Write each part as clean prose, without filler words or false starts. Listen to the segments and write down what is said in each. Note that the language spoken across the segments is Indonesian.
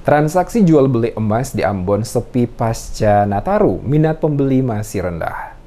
Transaksi jual beli emas di Ambon sepi pasca Nataru, minat pembeli masih rendah.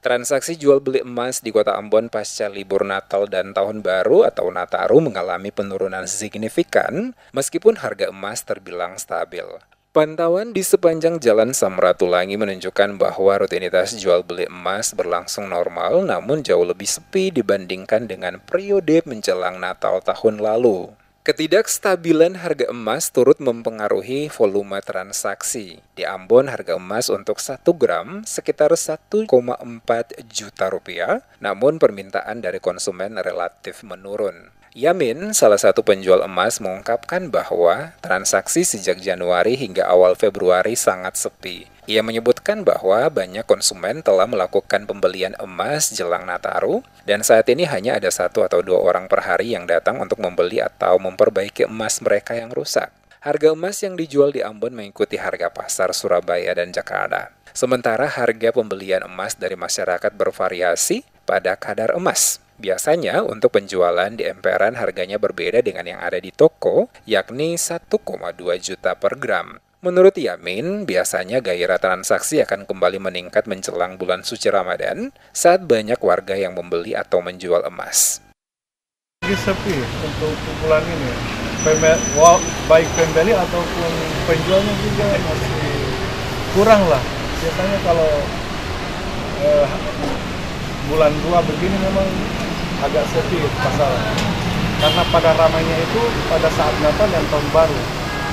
Transaksi jual beli emas di kota Ambon pasca libur Natal dan Tahun Baru atau Nataru mengalami penurunan signifikan meskipun harga emas terbilang stabil. Pantauan di sepanjang Jalan Samratulangi menunjukkan bahwa rutinitas jual beli emas berlangsung normal namun jauh lebih sepi dibandingkan dengan periode menjelang Natal tahun lalu. Ketidakstabilan harga emas turut mempengaruhi volume transaksi. Di Ambon, harga emas untuk 1 gram sekitar 1,4 juta rupiah, namun permintaan dari konsumen relatif menurun. Yamin, salah satu penjual emas, mengungkapkan bahwa transaksi sejak Januari hingga awal Februari sangat sepi. Ia menyebutkan bahwa banyak konsumen telah melakukan pembelian emas jelang Nataru, dan saat ini hanya ada 1 atau 2 orang per hari yang datang untuk membeli atau memperbaiki emas mereka yang rusak. Harga emas yang dijual di Ambon mengikuti harga pasar Surabaya dan Jakarta. Sementara harga pembelian emas dari masyarakat bervariasi pada kadar emas. Biasanya untuk penjualan di emperan harganya berbeda dengan yang ada di toko, yakni 1,2 juta per gram. Menurut Yamin, biasanya gairah transaksi akan kembali meningkat menjelang bulan suci Ramadan saat banyak warga yang membeli atau menjual emas. Sepi untuk bulan ini, baik pembeli ataupun penjualnya juga masih kurang lah. Biasanya kalau bulan 2 begini memang agak sepi pasar. Karena pada ramainya itu pada saat Natal dan Tahun Baru.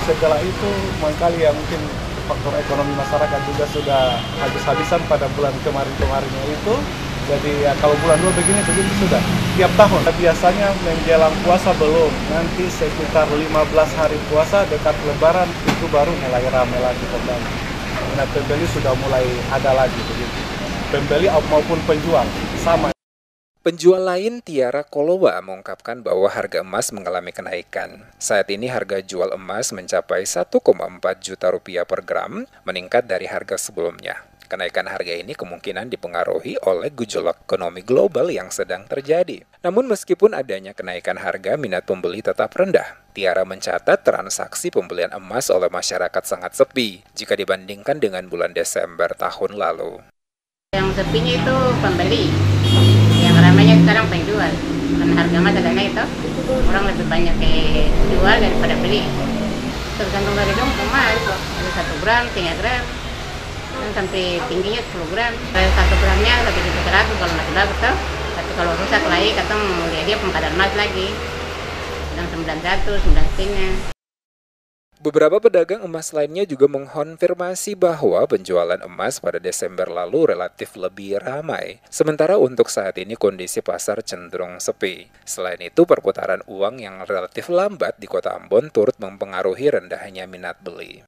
Setelah itu mengkali ya mungkin faktor ekonomi masyarakat juga sudah habis-habisan pada bulan kemarin-kemarinnya itu. Jadi ya kalau bulan 2 begini sudah tiap tahun. Biasanya menjelang puasa belum, nanti sekitar 15 hari puasa dekat Lebaran itu baru mulai ramai lagi kembali. Nah pembeli sudah mulai ada lagi begitu. Pembeli maupun penjual sama. Penjual lain, Tiara Kolowa, mengungkapkan bahwa harga emas mengalami kenaikan. Saat ini harga jual emas mencapai 1,4 juta rupiah per gram, meningkat dari harga sebelumnya. Kenaikan harga ini kemungkinan dipengaruhi oleh gejolak ekonomi global yang sedang terjadi. Namun meskipun adanya kenaikan harga, minat pembeli tetap rendah. Tiara mencatat transaksi pembelian emas oleh masyarakat sangat sepi jika dibandingkan dengan bulan Desember tahun lalu. Yang sepinya itu pembeli, yang ramainya sekarang penjual. Karena harga emas ada naik itu, orang lebih banyak jual daripada beli. Tergantung dari dong emas, ada 1 gram, 3 gram, dan sampai tingginya 10 gram. 1 gramnya lebih dari 100 kalau masih bagus tuh. Tapi kalau rusak lagi, katong dia pengkadar emas lagi, sedang 900, 9,5. Beberapa pedagang emas lainnya juga mengkonfirmasi bahwa penjualan emas pada Desember lalu relatif lebih ramai. Sementara untuk saat ini kondisi pasar cenderung sepi. Selain itu, perputaran uang yang relatif lambat di kota Ambon turut mempengaruhi rendahnya minat beli.